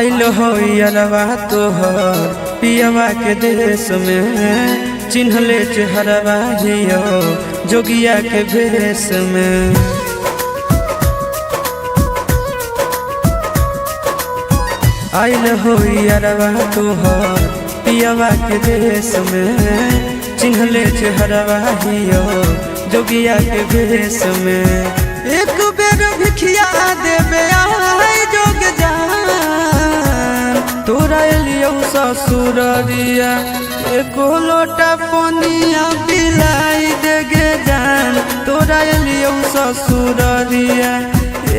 आइल हो यारवा तोहर पियवा के देश में, चिन्हले चेहरवा हियो जोगिया के भेष में। आइल हो यारवा तोहर पियवा के देश में, चिन्हले चेहरवा हियो जोगिया के भेष में। एक बेर भिखिया देवे आए जोग जान, तोरा एलियो ससुररिया एको लोटा पनिया पिलाई देगे जान। तोरा एलियो ससुररिया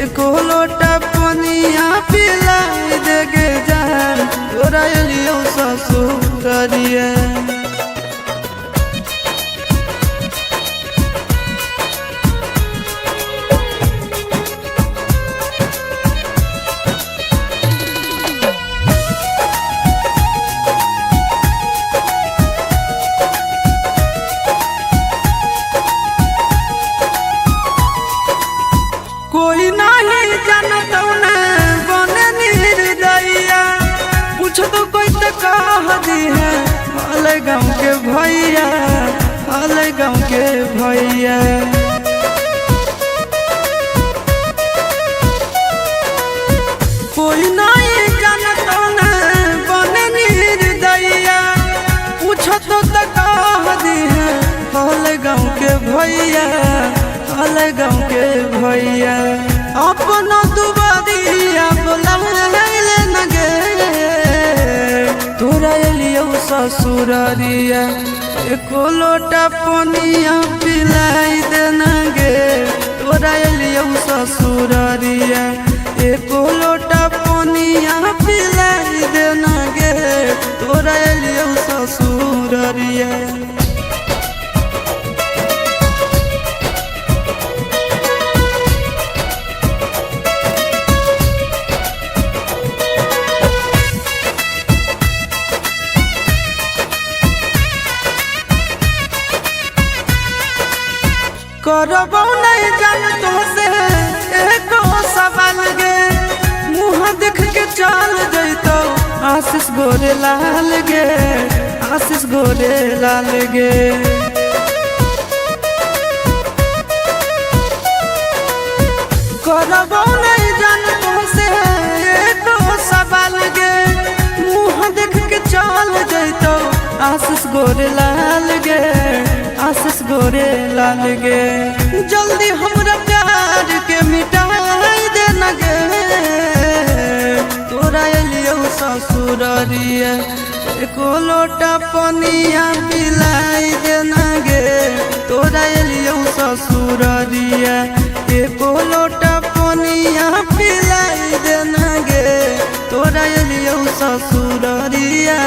एको लोटा पनिया पिलाई देगे जान। तोरा एलियो ससुररिया कोई नहीं जानता बने निर्दयिया, पूछ तो कोई तो कह दी है हाले गाँव के भैया, हाले गाँव के भैया। कोई नहीं जानता बने निर्दयिया, पूछ तो कह दी है हाले गाँव के भैया, हाले गाँव के भैया। अपना दुबारिया बोलाइले न गे, तोरा एलियो ससुररिया एको लोटा पनिया पिलाई दे न गे। तोरा एलियो ससुररिया एको लोटा पनिया पिलाई दे न गे। तोरा एलियो ससुररिया करबो नहीं जान तो से एको सवाल गे, मुँह देख के चल जैतो आशीष गोरे लाल गे, आशीष गोरे लाल गे। करबो नहीं जान तो से एको सवाल गे, मुँह देख के चल जैतो आशीष गोरे लाल गे, आशीष गोरे लाल गे। जल्दी हमरा प्यार के मिटाई दे न गे। तोरा एलियो ससुररिया एको लोटा पनिया पिलाई दे न गे। तोरा एलियो ससुररिया एको लोटा पनिया पिलाई दे न गे। तोरा एलियो ससुररिया।